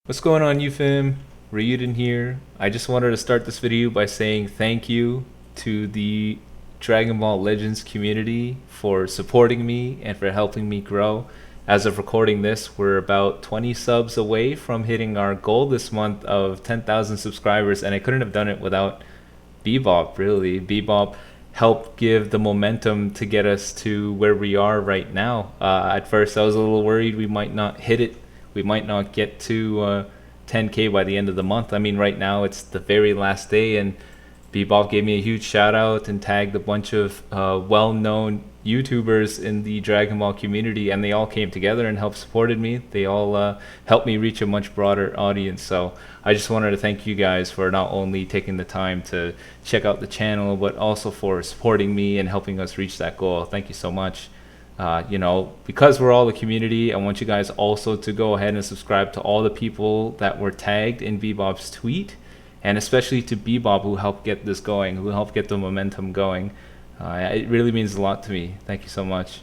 What's going on, UFIM? Raiyuden here. I just wanted to start this video by saying thank you to the Dragon Ball Legends community for supporting me and for helping me grow. As of recording this, we're about 20 subs away from hitting our goal this month of 10,000 subscribers, and I couldn't have done it without Bebop, really. Bebop helped give the momentum to get us to where we are right now. At first, I was a little worried we might not hit it. We might not get to 10K by the end of the month. I mean, right now it's the very last day, and Bebop gave me a huge shout out and tagged a bunch of well-known YouTubers in the Dragon Ball community, and they all came together and helped supported me. They all helped me reach a much broader audience. So I just wanted to thank you guys for not only taking the time to check out the channel, but also for supporting me and helping us reach that goal. Thank you so much. Because we're all a community, I want you guys also to go ahead and subscribe to all the people that were tagged in Bebop's tweet, and especially to Bebop, who helped get this going, who helped get the momentum going. It really means a lot to me. Thank you so much.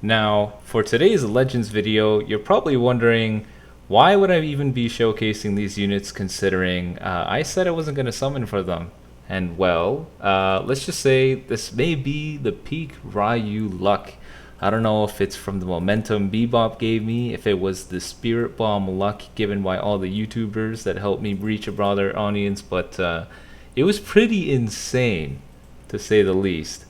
Now, for today's Legends video, you're probably wondering, why would I even be showcasing these units considering I said I wasn't going to summon for them? And well, let's just say this may be the peak Ryu luck. I don't know if it's from the momentum Bebop gave me, if it was the Spirit Bomb luck given by all the YouTubers that helped me reach a broader audience, but it was pretty insane, to say the least.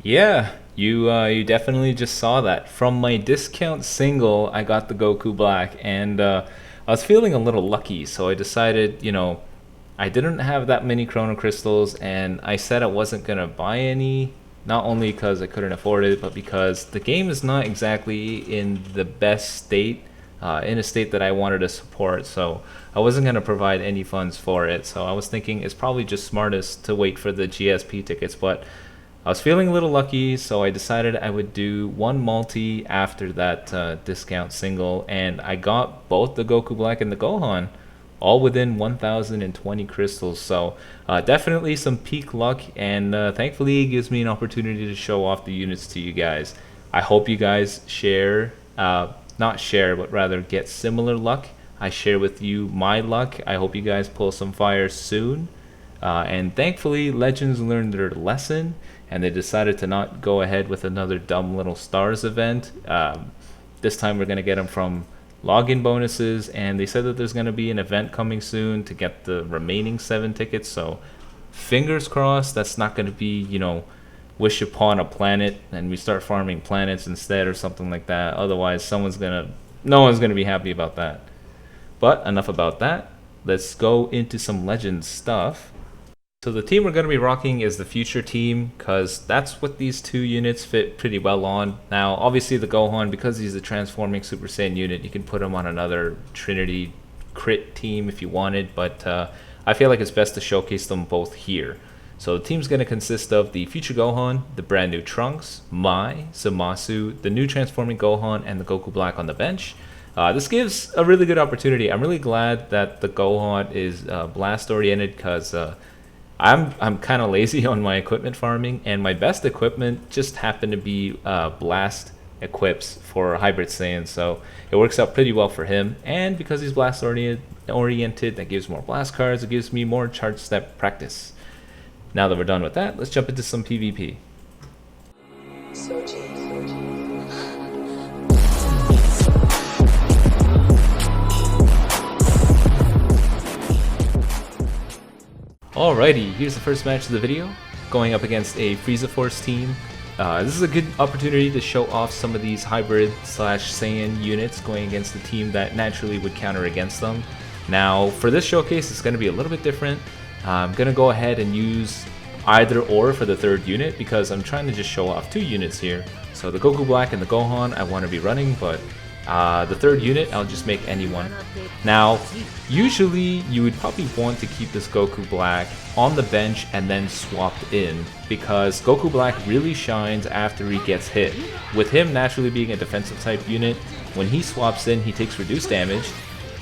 Yeah, you definitely just saw that. From my discount single, I got the Goku Black, and I was feeling a little lucky, so I decided, I didn't have that many Chrono Crystals, and I said I wasn't gonna buy any, not only because I couldn't afford it, but because the game is not exactly in the best state, in a state that I wanted to support, so I wasn't gonna provide any funds for it. So I was thinking it's probably just smartest to wait for the GSP tickets, but I was feeling a little lucky, so I decided I would do one multi after that discount single, and I got both the Goku Black and the Gohan, all within 1,020 crystals. So definitely some peak luck, and thankfully it gives me an opportunity to show off the units to you guys. I hope you guys share, not share, but rather get similar luck. I share with you my luck. I hope you guys pull some fire soon. And thankfully, Legends learned their lesson, and they decided to not go ahead with another dumb little stars event. This time we're going to get them from login bonuses, and they said that there's going to be an event coming soon to get the remaining 7 tickets, so fingers crossed that's not going to be, wish upon a planet and we start farming planets instead or something like that. Otherwise, no one's going to be happy about that. But enough about that. Let's go into some Legends stuff. So the team we're going to be rocking is the Future team, because that's what these two units fit pretty well on. Now, obviously the Gohan, because he's a transforming Super Saiyan unit, you can put him on another Trinity crit team if you wanted, but I feel like it's best to showcase them both here. So the team's going to consist of the future Gohan, the brand new Trunks, Mai, Zamasu, the new transforming Gohan, and the Goku Black on the bench. This gives a really good opportunity. I'm really glad that the Gohan is blast oriented, because I'm kind of lazy on my equipment farming, and my best equipment just happened to be blast equips for Hybrid Saiyan, so it works out pretty well for him. And because he's blast oriented, that gives more blast cards, it gives me more charge step practice. Now that we're done with that, let's jump into some PvP. Alrighty, here's the first match of the video, going up against a Frieza Force team. This is a good opportunity to show off some of these hybrid / Saiyan units going against a team that naturally would counter against them. Now, for this showcase, it's going to be a little bit different. I'm going to go ahead and use either or for the third unit, because I'm trying to just show off 2 units here. So the Goku Black and the Gohan I want to be running, but the third unit I'll just make any one. Now, usually you would probably want to keep this Goku Black on the bench and then swap in, because Goku Black really shines after he gets hit. With him naturally being a defensive type unit, when he swaps in, he takes reduced damage.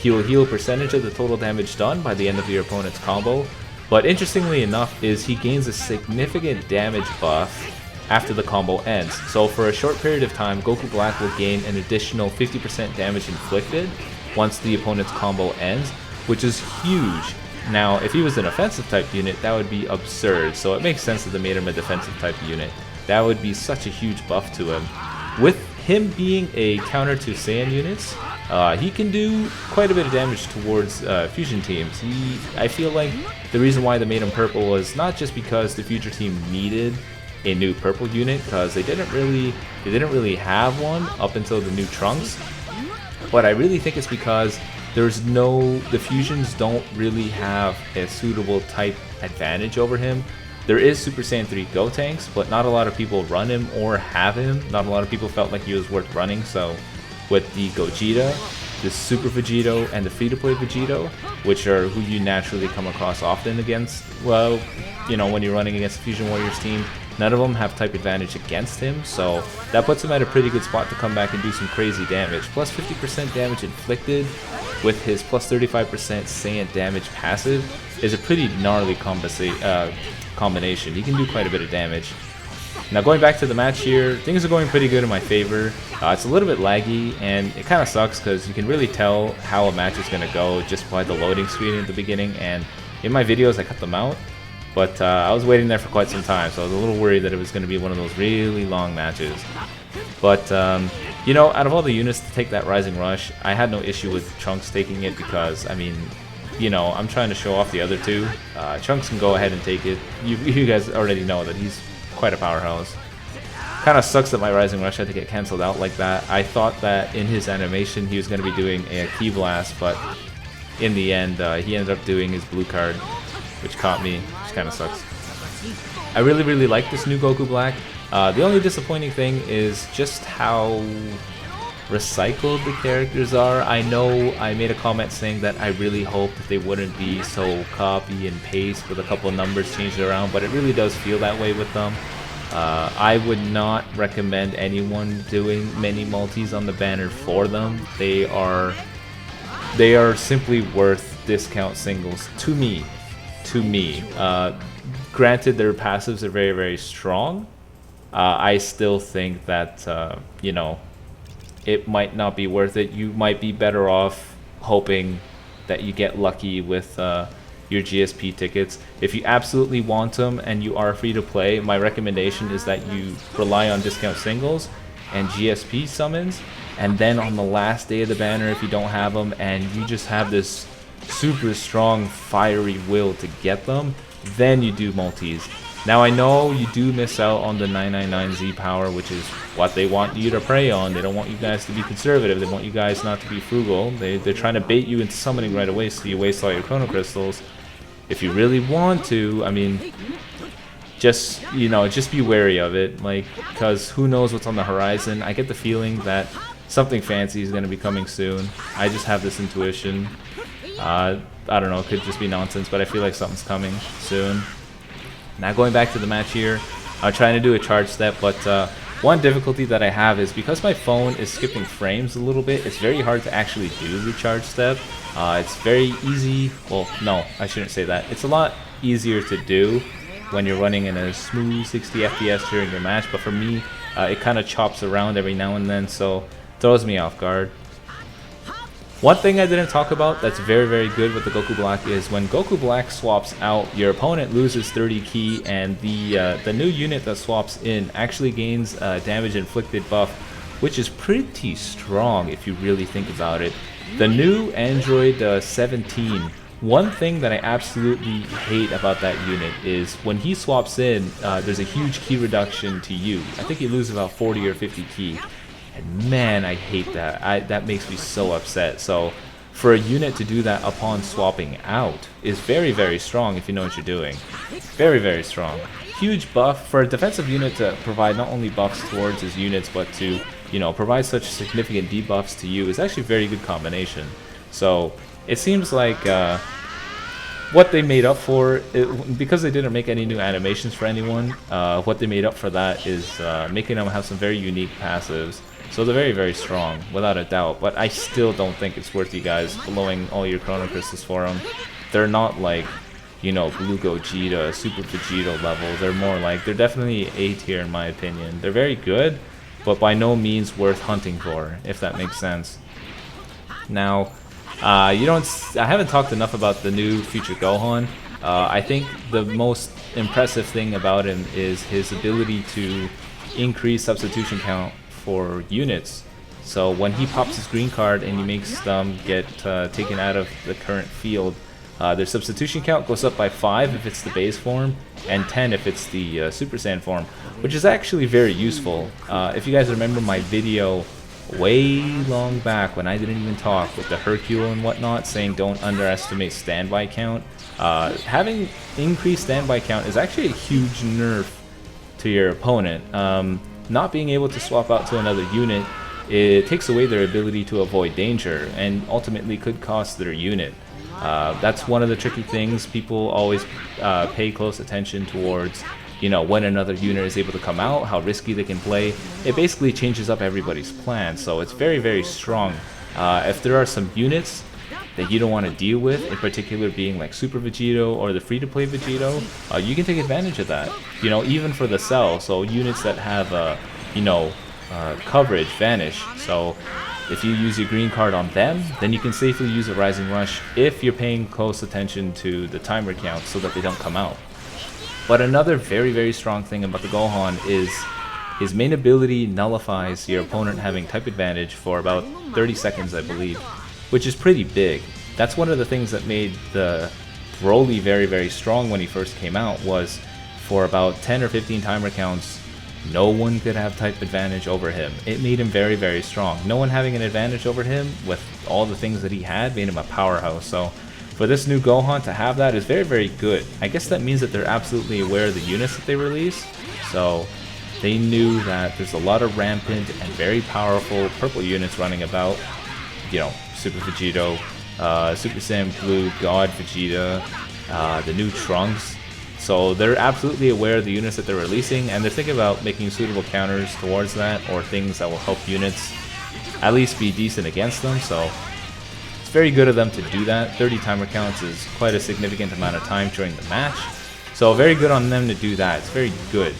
He will heal a percentage of the total damage done by the end of your opponent's combo. But interestingly enough is he gains a significant damage buff after the combo ends. So for a short period of time, Goku Black will gain an additional 50% damage inflicted once the opponent's combo ends, which is huge. Now, if he was an offensive type unit, that would be absurd. So it makes sense that they made him a defensive type unit. That would be such a huge buff to him. With him being a counter to Saiyan units, he can do quite a bit of damage towards fusion teams. I feel like the reason why they made him purple was not just because the future team needed a new purple unit, because they didn't really have one up until the new Trunks, but I really think it's because the fusions don't really have a suitable type advantage over him. There is Super Saiyan 3 Gotenks, but not a lot of people run him or have him. Not a lot of people felt like he was worth running, so with the Gogeta, the Super Vegito, and the free-to-play Vegito, which are who you naturally come across often against, well, you know, when you're running against the Fusion Warriors team, none of them have type advantage against him, so that puts him at a pretty good spot to come back and do some crazy damage. Plus 50% damage inflicted with his plus 35% Saiyan damage passive is a pretty gnarly combination. He can do quite a bit of damage. Now going back to the match here, things are going pretty good in my favor. It's a little bit laggy, and it kind of sucks because you can really tell how a match is going to go just by the loading screen at the beginning, and in my videos I cut them out, but I was waiting there for quite some time, so I was a little worried that it was going to be one of those really long matches. But, you know, out of all the units to take that Rising Rush, I had no issue with Trunks taking it because, I mean, you know, I'm trying to show off the other 2. Trunks can go ahead and take it. You guys already know that he's quite a powerhouse. Kind of sucks that my Rising Rush had to get cancelled out like that. I thought that in his animation he was going to be doing a Ki Blast, but in the end he ended up doing his blue card, which caught me, which kind of sucks. I really like this new Goku Black. The only disappointing thing is just how recycled the characters are. I know I made a comment saying that I really hope that they wouldn't be so copy and paste with a couple of numbers changed around, but it really does feel that way with them. I would not recommend anyone doing many multis on the banner for them. They are simply worth discount singles to me. Granted, their passives are very strong. I still think that you know, it might not be worth it. You might be better off hoping that you get lucky with your GSP tickets. If you absolutely want them and you are free to play, my recommendation is that you rely on discount singles and GSP summons, and then on the last day of the banner, if you don't have them and you just have this super strong fiery will to get them, then you do multis. Now I know you do miss out on the 999Z power, which is what they want you to prey on. They don't want you guys to be conservative. They want you guys not to be frugal. They're trying to bait you into summoning right away so you waste all your chrono crystals. If you really want to, I mean, just, you know, just be wary of it, like, because who knows what's on the horizon. I get the feeling that something fancy is going to be coming soon. I just have this intuition. I don't know, it could just be nonsense, but I feel like something's coming soon. Now going back to the match here, I'm trying to do a charge step, but one difficulty that I have is because my phone is skipping frames a little bit, it's very hard to actually do the charge step. It's very easy, well, no, I shouldn't say that. It's a lot easier to do when you're running in a smooth 60 FPS during your match, but for me, it kind of chops around every now and then, so throws me off guard. One thing I didn't talk about that's very, very good with the Goku Black is when Goku Black swaps out, your opponent loses 30 ki, and the new unit that swaps in actually gains damage inflicted buff, which is pretty strong if you really think about it. The new Android 17, one thing that I absolutely hate about that unit is when he swaps in, there's a huge ki reduction to you. I think you lose about 40 or 50 ki. And man, I hate that. That makes me so upset. So for a unit to do that upon swapping out is very, very strong if you know what you're doing. Very, very strong. Huge buff for a defensive unit to provide not only buffs towards his units, but to, you know, provide such significant debuffs to you is actually a very good combination. So it seems like what they made up for, because they didn't make any new animations for anyone, what they made up for that is making them have some very unique passives. So they're very, very strong, without a doubt, but I still don't think it's worth you guys blowing all your Chrono Crystals for them. They're not like, you know, Blue Gogeta, Super Vegeta level. They're more like, they're definitely A tier in my opinion. They're very good, but by no means worth hunting for, if that makes sense. Now, I haven't talked enough about the new future Gohan. I think the most impressive thing about him is his ability to increase substitution count for units. So when he pops his green card and he makes them get taken out of the current field, their substitution count goes up by 5 if it's the base form, and 10 if it's the Super Saiyan form, which is actually very useful. If you guys remember my video way long back when I didn't even talk with the Hercule and whatnot, saying don't underestimate standby count, having increased standby count is actually a huge nerf to your opponent. Not being able to swap out to another unit, it takes away their ability to avoid danger and ultimately could cost their unit. That's one of the tricky things. People always pay close attention towards, you know, when another unit is able to come out, how risky they can play. It basically changes up everybody's plan, so it's very, very strong. If there are some units that you don't want to deal with, in particular being like Super Vegito or the free-to-play Vegito, you can take advantage of that. You know, even for the Cell, so units that have, you know, coverage vanish. So if you use your green card on them, then you can safely use a Rising Rush if you're paying close attention to the timer count so that they don't come out. But another very, very strong thing about the Gohan is his main ability nullifies your opponent having type advantage for about 30 seconds, I believe, which is pretty big. That's one of the things that made the Broly very, very strong when he first came out, was for about 10 or 15 timer counts, no one could have type advantage over him. It made him very, very strong. No one having an advantage over him with all the things that he had made him a powerhouse. So for this new Gohan to have that is very, very good. I guess that means that they're absolutely aware of the units that they release. So they knew that there's a lot of rampant and very powerful purple units running about. You know, Super Vegito, Super Saiyan Blue, God Vegeta, the new Trunks. So they're absolutely aware of the units that they're releasing, and they're thinking about making suitable counters towards that, or things that will help units at least be decent against them. So it's very good of them to do that. 30 timer counts is quite a significant amount of time during the match. So very good on them to do that. It's very good.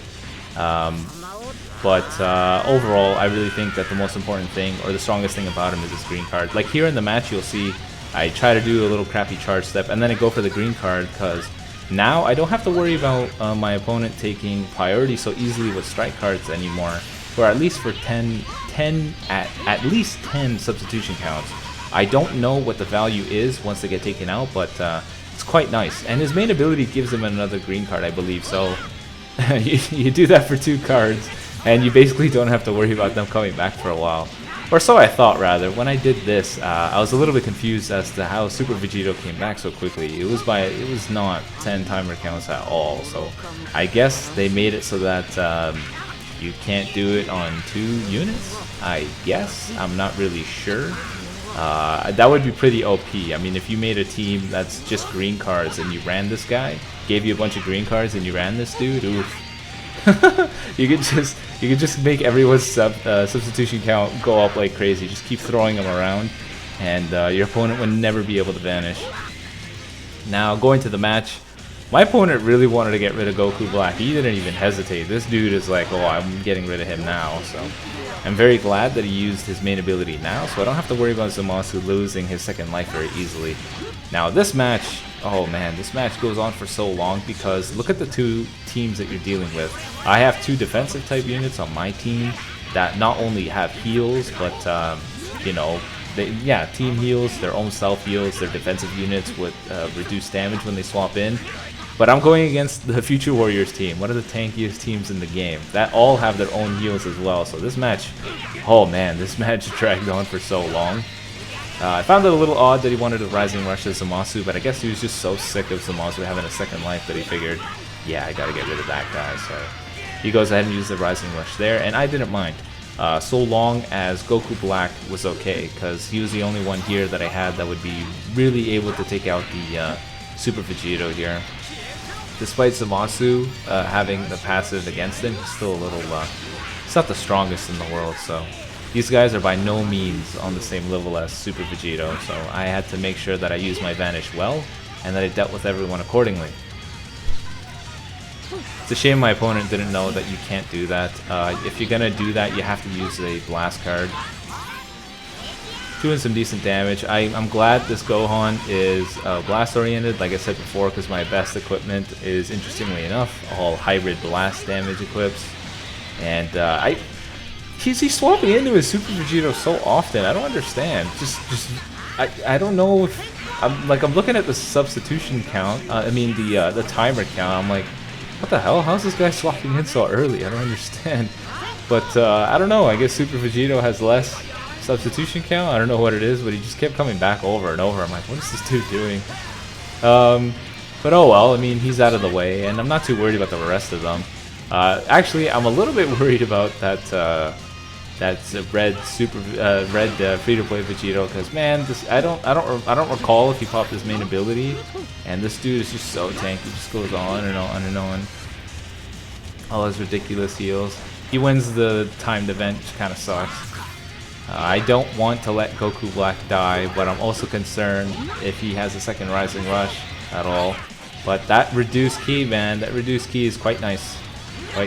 But overall, I really think that the most important thing, or the strongest thing about him, is his green card. Like here in the match, you'll see I try to do a little crappy charge step, and then I go for the green card, because now I don't have to worry about my opponent taking priority so easily with strike cards anymore, or at least for at least 10 substitution counts. I don't know what the value is once they get taken out, but it's quite nice. And his main ability gives him another green card, I believe, so you do that for 2 cards, and you basically don't have to worry about them coming back for a while. Or so I thought, rather. When I did this, I was a little bit confused as to how Super Vegito came back so quickly. It was not 10 timer counts at all, so I guess they made it so that you can't do it on 2 units, I guess. I'm not really sure. That would be pretty OP. I mean, if you made a team that's just green cards and you ran this guy, gave you a bunch of green cards and you ran this dude, oof. you could just make everyone's substitution count go up like crazy. Just keep throwing them around, and your opponent would never be able to vanish. Now, going to the match, my opponent really wanted to get rid of Goku Black. He didn't even hesitate. This dude is like, oh, I'm getting rid of him now. So I'm very glad that he used his main ability now, so I don't have to worry about Zamasu losing his second life very easily. Now, this match, oh man, this match goes on for so long because look at the two teams that you're dealing with. I have two defensive type units on my team that not only have heals, but, you know, team heals, their own self heals, their defensive units with reduced damage when they swap in. But I'm going against the Future Warriors team, one of the tankiest teams in the game, that all have their own heals as well. So this match, oh man, this match dragged on for so long. I found it a little odd that he wanted a Rising Rush as Zamasu, but I guess he was just so sick of Zamasu having a second life that he figured, yeah, I gotta get rid of that guy. So he goes ahead and uses the Rising Rush there, and I didn't mind. So long as Goku Black was okay, because he was the only one here that I had that would be really able to take out the Super Vegito here. Despite Zamasu having the passive against him, he's still a little, he's not the strongest in the world, so these guys are by no means on the same level as Super Vegito, so I had to make sure that I used my Vanish well, and that I dealt with everyone accordingly. It's a shame my opponent didn't know that you can't do that. If you're gonna do that, you have to use a Blast card. Doing some decent damage. I'm glad this Gohan is Blast oriented, like I said before, because my best equipment is, interestingly enough, all hybrid Blast damage equips. And he's swapping into his Super Vegito so often. I don't understand. I don't know if I'm looking at the substitution count. I mean the timer count. I'm like, what the hell? How's this guy swapping in so early? I don't understand. But I don't know. I guess Super Vegito has less substitution count. I don't know what it is, but he just kept coming back over and over. I'm like, what is this dude doing? But oh well. I mean, he's out of the way, and I'm not too worried about the rest of them. Actually, I'm a little bit worried about that. That's a red free-to-play Vegito, because man, I don't recall if he popped his main ability, and this dude is just so tanky. He just goes on and on and on. All his ridiculous heals. He wins the timed event, which kind of sucks. I don't want to let Goku Black die, but I'm also concerned if he has a second Rising Rush at all. But that reduced key, man, that reduced key is quite nice.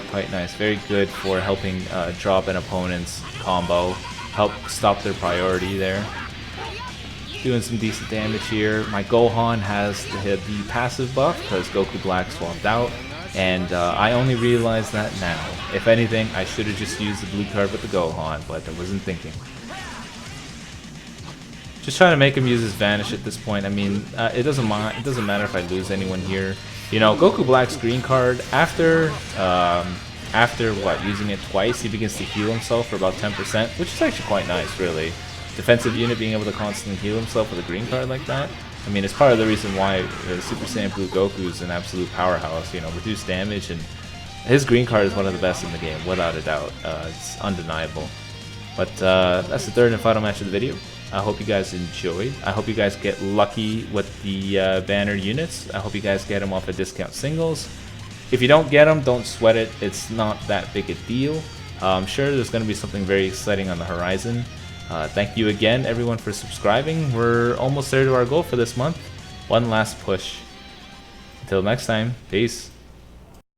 Quite nice. Very good for helping drop an opponent's combo, help stop their priority there. Doing some decent damage here. My Gohan has the passive buff because Goku Black swapped out, and I only realized that now. If anything, I should have just used the blue card with the Gohan, but I wasn't thinking. Just trying to make him use his Vanish at this point. I mean, it doesn't matter if I lose anyone here. You know, Goku Black's green card, after what, using it twice, he begins to heal himself for about 10%, which is actually quite nice, really. Defensive unit being able to constantly heal himself with a green card like that. I mean, it's part of the reason why Super Saiyan Blue Goku is an absolute powerhouse. You know, reduced damage, and his green card is one of the best in the game, without a doubt. It's undeniable. But that's the third and final match of the video. I hope you guys enjoyed. I hope you guys get lucky with the banner units. I hope you guys get them off of discount singles. If you don't get them, don't sweat it. It's not that big a deal. I'm sure there's going to be something very exciting on the horizon. Thank you again, everyone, for subscribing. We're almost there to our goal for this month. One last push. Until next time, peace.